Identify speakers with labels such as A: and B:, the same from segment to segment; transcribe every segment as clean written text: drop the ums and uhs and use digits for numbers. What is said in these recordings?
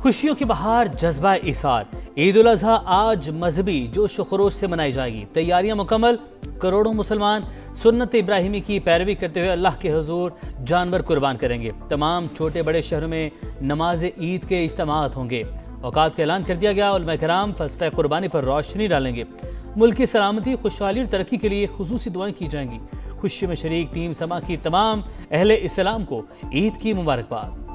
A: खुशियों की बहार, जज्बा इसार। ईद उल अजहा आज मजहबी जोश व खरोश से मनाई जाएगी। तैयारियां मुकम्मल। करोड़ों मुसलमान सुन्नत इब्राहिमी की पैरवी करते हुए अल्लाह के हुजूर जानवर कुर्बान करेंगे। तमाम छोटे बड़े शहरों में नमाज ईद के इज्तिमात होंगे। औकात का ऐलान कर दिया गया। उलमा किराम फलसफे कुर्बानी पर रोशनी डालेंगे। मुल्क की सलामती, खुशहाली और तरक्की के लिए खुसूसी दुआएं की जाएंगी। खुशी में शरीक टीम समा की तमाम अहले इस्लाम को ईद की मुबारकबाद।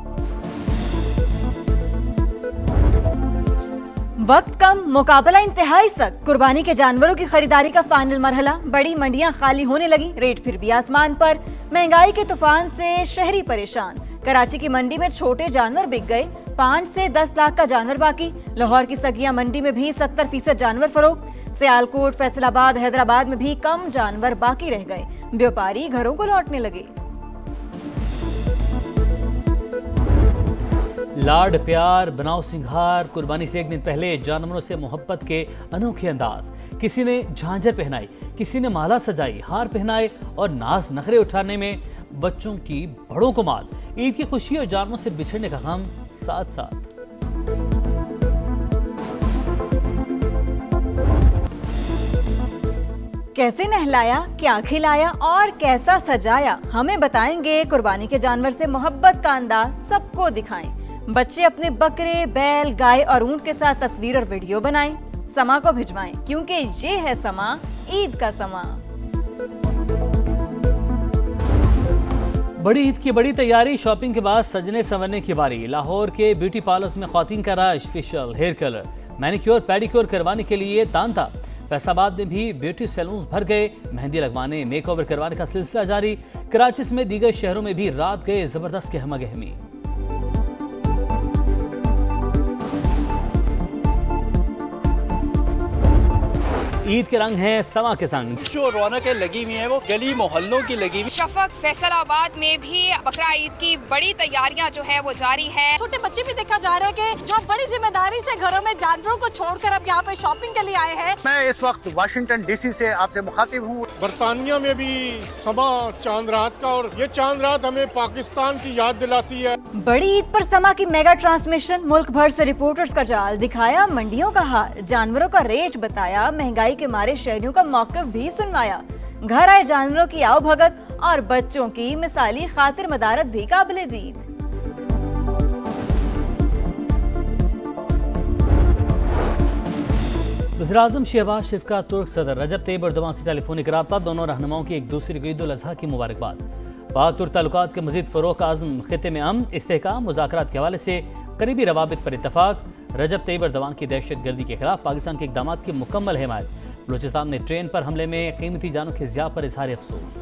B: वक्त कम, मुकाबला इंतहाई सख्त। कुर्बानी के जानवरों की खरीदारी का फाइनल मरहला। बड़ी मंडियां खाली होने लगी, रेट फिर भी आसमान पर। महंगाई के तूफान से शहरी परेशान। कराची की मंडी में छोटे जानवर बिक गए। 5 से 10 लाख का जानवर बाकी। लाहौर की सगिया मंडी में भी 70% जानवर फरोख्त। सियालकोट, फैसलाबाद, हैदराबाद में भी कम जानवर बाकी रह गए। व्यापारी घरों को लौटने लगे।
A: लाड प्यार, बनाओ सिंगार। कुर्बानी से एक दिन पहले जानवरों से मोहब्बत के अनोखे अंदाज। किसी ने झांझर पहनाई, किसी ने माला सजाई, हार पहनाए और नाज नखरे उठाने में बच्चों की बड़ों को मात। ईद की खुशी और जानवरों से बिछड़ने का गम साथ साथ।
B: कैसे नहलाया, क्या खिलाया और कैसा सजाया, हमें बताएंगे। कुर्बानी के जानवर से मोहब्बत का अंदाज सबको दिखाएं। बच्चे अपने बकरे, बैल, गाय और ऊंट के साथ तस्वीर और वीडियो बनाएं। समा को भिजवाएं, क्योंकि ये है समा, ईद का समा।
A: बड़ी ईद की बड़ी तैयारी। शॉपिंग के बाद सजने संवरने की बारी। लाहौर के ब्यूटी पार्लर्स में ख्वातीन का राज। Facial, hair colour, manicure, pedicure करवाने के लिए तांता। फैसलाबाद में भी ब्यूटी सैलून्स भर गए। मेहंदी लगवाने, मेकओवर करवाने का सिलसिला जारी। कराची में दीगर शहरों में भी रात गए जबरदस्त गहमा गहमी। ईद के रंग हैं समा के संग।
C: जो रौनकें लगी हुई हैं वो गली मोहल्लों की लगी हुई।
D: शफक, फैसलाबाद में भी बकरा ईद की बड़ी तैयारियां जो है वो जारी है।
E: छोटे बच्चे भी देखा जा रहा है कि जो बड़ी जिम्मेदारी से घरों में जानवरों को छोड़कर अब यहाँ पे शॉपिंग के लिए आए हैं।
F: मैं इस वक्त वाशिंगटन डीसी से आपसे मुखातिब हूँ।
G: बरतानिया में भी समा चांद रात का, और ये चांद रात हमें पाकिस्तान की याद दिलाती है।
B: बड़ी ईद पर समा की मेगा ट्रांसमिशन। मुल्क भर से रिपोर्टर्स का जाल। दिखाया मंडियों का हाल, जानवरों का रेट बताया, महंगाई के मारे शहरियों का मौक़िफ़ भी सुनवाया। घर आए जानवरों की आओ भगत और बच्चों की मिसाली खातिर मदारत भी काबिले दीद।
A: वज़ीर-ए-आज़म शहबाज शरीफ का तुर्क सदर रजब तैयब एर्दोगान से टेलीफोनिक रब्ता। दोनों रहनुमाओं की एक दूसरे को ईद उल अज़हा की मुबारकबाद। पाक तुर्क ताल्लुकात के मज़ीद फ़रोग़ का आज़म। ख़ित्ते में अमन, इस्तेहकाम, मुज़ाकरात के हवाले से करीबी रवाबित पर इत्तफ़ाक़। रजब तैयब एर्दोगान की दहशतगर्दी के खिलाफ पाकिस्तान के इक़दामात की मुकम्मल हिमायत। बलूचिस्तान में ट्रेन पर हमले में कीमती जानों के ज़िया पर इज़हार अफसोस।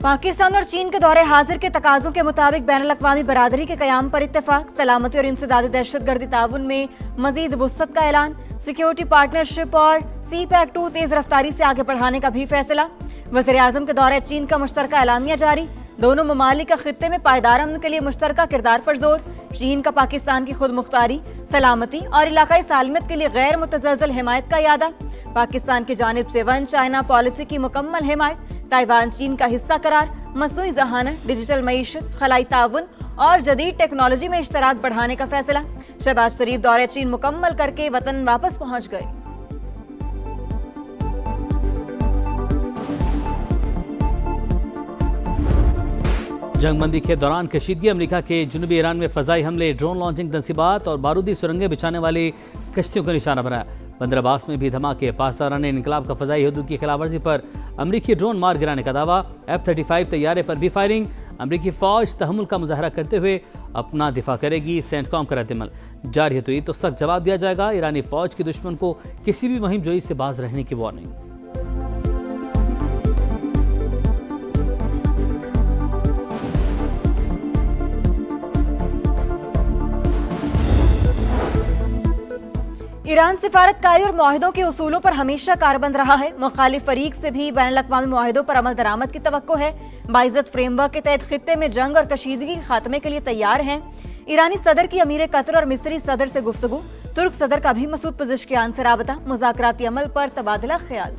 B: पाकिस्तान और चीन के दौरे हाजिर के तकाज़ों के मुताबिक बैनुल-अक़वामी बरादरी के क़याम पर इत्तेफाक। सलामती और इंसदादी दहशतगर्दी ताउन में मज़ीद वुसअत का ऐलान। सिक्योरिटी पार्टनरशिप और CPEC-2 तेज़ रफ्तारी से आगे बढ़ाने का भी फैसला। वज़ीर-ए-आज़म के दौरे चीन का मुश्तरका ऐलानिया जारी। दोनों ममालिक का खित्ते में पायदार अमन के लिए मुश्तरका किरदार पर जोर। चीन का पाकिस्तान की खुद मुख्तारी, सलामती और इलाकाई सालमियत के लिए गैर मुतज़लज़ल हिमायत का यादा। पाकिस्तान की जानिब से वन चाइना पॉलिसी की मुकम्मल हिमायत। ताइवान चीन का हिस्सा करार। मसनूई ज़हानत, डिजिटल मईशत, खलाई ताउन और जदीद टेक्नोलॉजी में इश्तराक बढ़ाने का फैसला। शहबाज शरीफ दौरे चीन मुकम्मल करके वतन वापस पहुँच गए।
A: जंगबंदी के दौरान कशीदगी। अमेरिका के जुनूबी ईरान में फ़ज़ाई हमले, ड्रोन लॉन्चिंग तंसीबात और बारूदी सुरंगें बिछाने वाली कश्तियों का निशाना बनाया। बंदर अब्बास में भी धमाके। पासदारान इनकलाब का फ़ज़ाई हदूद की खिलाफवर्जी पर अमरीकी ड्रोन मार गिराने का दावा। F-35 तैयारे पर भी फायरिंग। अमरीकी फ़ौज तहम्मुल का मुजाहरा करते हुए अपना दिफा करेगी। सेंटकॉम का रद्दअमल जारी है तो ईद तो सख्त जवाब दिया जाएगा। ईरानी फ़ौज के दुश्मन को किसी भी मुहिम जोई से बाज रहने की वार्निंग।
B: ईरान सिफारतकारी और मुआहिदों के उसूलों पर हमेशा कारबंद रहा है। मुखालिफ फरीक से भी बैनुल-अक़वामी मुआहिदों पर अमल दरामद की तवक्को है। बाइज़्ज़त फ्रेमवर्क के तहत खित्ते में जंग और कशीदगी के खात्मे के लिए तैयार हैं। ईरानी सदर की अमीर कतर और मिस्री सदर से गुफ्तगू। तुर्क सदर का भी मसूद पज़ेश्कियान से राबता। मुज़ाकराती अमल पर तबादला ख्याल।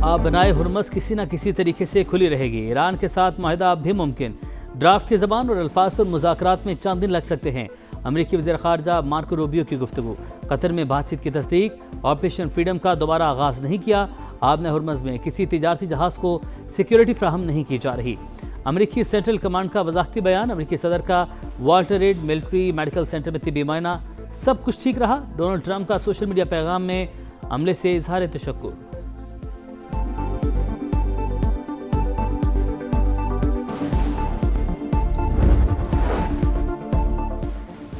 A: अब बनाए हुरमस किसी न किसी तरीके से खुली रहेगी। ईरान के साथ माहिदा अब भी मुमकिन। ड्राफ्ट की जबान और अल्फाज पर मुज़ाकरात में चंद दिन लग सकते हैं। अमरीकी वज़ीर ख़ारजा मार्को रूबियो की गुफ्तगू। कतर में बातचीत की तस्दीक। ऑपरेशन फ्रीडम का दोबारा आगाज़ नहीं किया। आबन हुरमस में किसी तिजारती जहाज़ को सिक्योरिटी फ्राहम नहीं की जा रही। अमरीकी सेंट्रल कमांड का वजाहती बयान। अमरीकी सदर का Walter red military medical centre में तिब्बी मुआयना। सब कुछ ठीक रहा। डोनाल्ड ट्रंप का सोशल मीडिया पैगाम में हमले से इजहार तशक्कुर।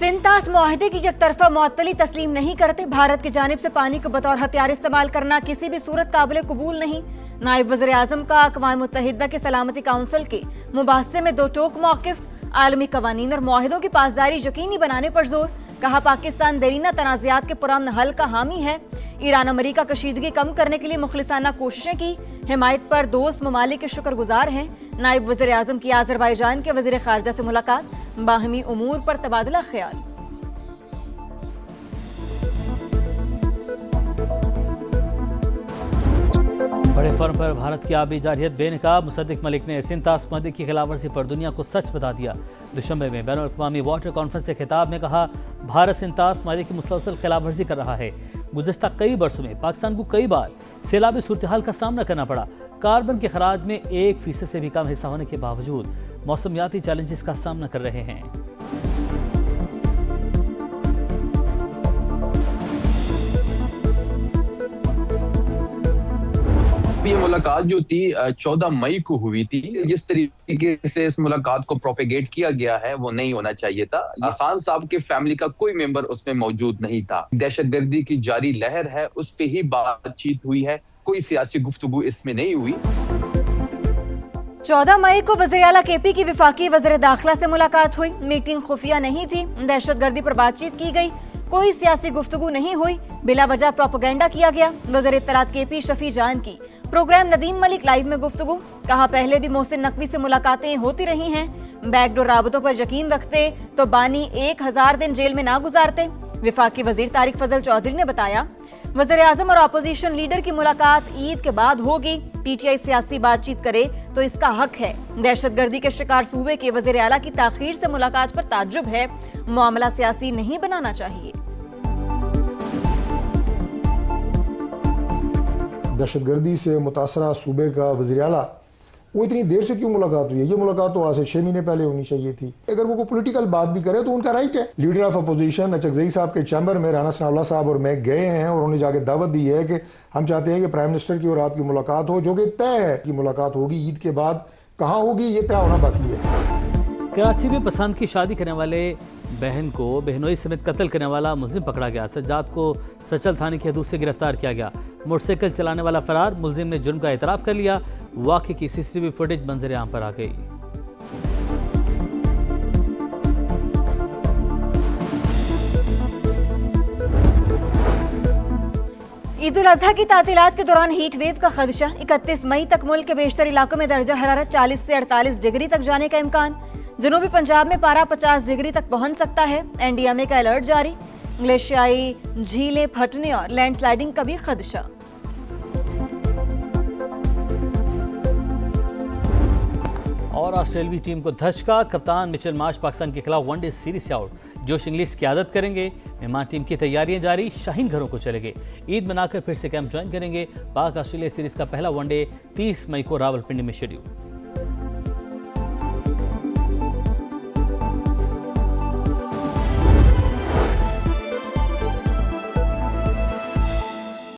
B: सिंतास मुआहदे की यकतरफा मुअत्तली तस्लीम नहीं करते। भारत की जानिब से पानी को बतौर हथियार इस्तेमाल करना किसी भी सूरत काबिल कबूल नहीं। नायब वज़ीर आज़म का अक़वाम मुत्तहिदा के सलामती काउंसिल के मुबाहसे में दो टोक मौक़िफ़। आलमी कवानीन और मुआहदों की पासदारी यकीनी बनाने पर जोर। कहा पाकिस्तान देरीना तनाज़ात के पुरअमन हल का हामी है। ईरान अमरीका कशीदगी कम करने के लिए मुखलिसाना कोशिशें की। हिमायत पर दोस्त ममालिक के शुक्रगुजार हैं। नायब वज़ीर आज़म की आज़रबाईजान के वज़ीर ख़ारजा से मुलाकात। बाहमी उमूर पर तबादला ख्याल।
A: बड़े फर्म पर भारत की आबी जारियत बेनकाब। मुसद्दिक मलिक ने सिंतास मुआहदे की खिलाफवर्जी पर दुनिया को सच बता दिया। दुशंबे में बैनुल अक़वामी वाटर कॉन्फ्रेंस से खिताब में कहा, भारत सिंतास मुआहदे की मुसलसल खिलाफवर्जी कर रहा है। गुज़श्ता कई बरसों में पाकिस्तान को कई बार सैलाबी सूरत हाल का सामना करना पड़ा। कार्बन के खराज में 1% से भी कम हिस्सा होने के बावजूद मौसमियाती चैलेंजेस का सामना कर रहे हैं।
H: ये मुलाकात जो थी 14 मई को हुई थी। जिस तरीके से इस मुलाकात को प्रोपेगेट किया गया है वो नहीं होना चाहिए था। खान साहब के फैमिली का कोई मेंबर उसमें मौजूद नहीं था। दहशतगर्दी की जारी लहर है, उस पे ही बातचीत हुई है, कोई सियासी गुफ्तगू इसमें नहीं हुई।
B: 14 मई को वज़ीर आला केपी की विफाकी वज़ीर दाखिला से मुलाकात हुई। मीटिंग खुफिया नहीं थी। दहशतगर्दी पर बातचीत की गई। कोई सियासी गुफ्तगू नहीं हुई। बिला वजह प्रोपेगेंडा किया गया। वज़ीर इत्तलात केपी शफी जान की प्रोग्राम नदीम मलिक लाइव में गुफ्तगू। कहा पहले भी मोहसिन नकवी से मुलाकातें होती रही हैं। बैकडोर राबतों पर यकीन रखते तो बानी 1000 दिन जेल में ना गुजारते। विफाकी वजीर तारिक फजल चौधरी ने बताया, वज़ीर आज़म और अपोजिशन लीडर की मुलाकात ईद के बाद होगी। पीटीआई सियासी बातचीत करे तो इसका हक है। दहशतगर्दी के शिकार सूबे के वज़ीर आला की ताखीर से मुलाकात पर ताज्जुब है। मामला सियासी नहीं बनाना चाहिए।
I: दहशतगर्दी से मुतासरा सूबे का वज़ीर आला, वो इतनी देर से क्यों मुलाकात हुई है? ये मुलाकात तो आज से 6 महीने पहले होनी चाहिए थी। अगर वो कोई पॉलिटिकल बात भी करे तो उनका राइट है। लीडर ऑफ अपोजिशन अचकज़ई साहब के चैम्बर में राना सनाउल्लाह साहब और मैं गए हैं और उन्होंने जाके दावत दी है कि हम चाहते हैं कि प्राइम मिनिस्टर की और आपकी मुलाकात हो, जो कि तय है कि मुलाकात होगी। ईद के बाद कहाँ होगी ये तय होना बाकी है।
A: कराची में पसंद की शादी करने वाले बहन को बहनोई समेत कत्ल करने वाला मुलजिम पकड़ा गया। सज्जाद को सचल थाने की हदूद से गिरफ्तार किया गया। मोटरसाइकिल चलाने वाला फरार। मुलजिम ने जुर्म का एतराफ़ कर लिया। वाक़े की सीसीटीवी फुटेज मंजर आम पर आ गई।
B: ईद उल अजहा की तातीलात के दौरान हीट वेव का खदशा। 31 मई तक मुल्क के बेशतर इलाकों में दर्जा हरारत 40 से 48 डिग्री तक जाने का इम्कान। जनूबी पंजाब में पारा 50 डिग्री तक पहुंच सकता है। एनडीएमए का अलर्ट जारी। ग्लेशियाई झीलें फटने और लैंडस्लाइडिंग का भी खदशा।
A: और ऑस्ट्रेलियाई टीम को धचका। कप्तान मिचेल मार्श पाकिस्तान के खिलाफ वनडे सीरीज से आउट। जोश इंग्लिश क़यादत करेंगे। मेहमान टीम की तैयारियां जारी। शाहीन घरों को चलेंगे। ईद मनाकर फिर से कैंप ज्वाइन करेंगे। पाक ऑस्ट्रेलिया सीरीज का पहला वनडे 30 मई को रावलपिंडी में शेड्यूल।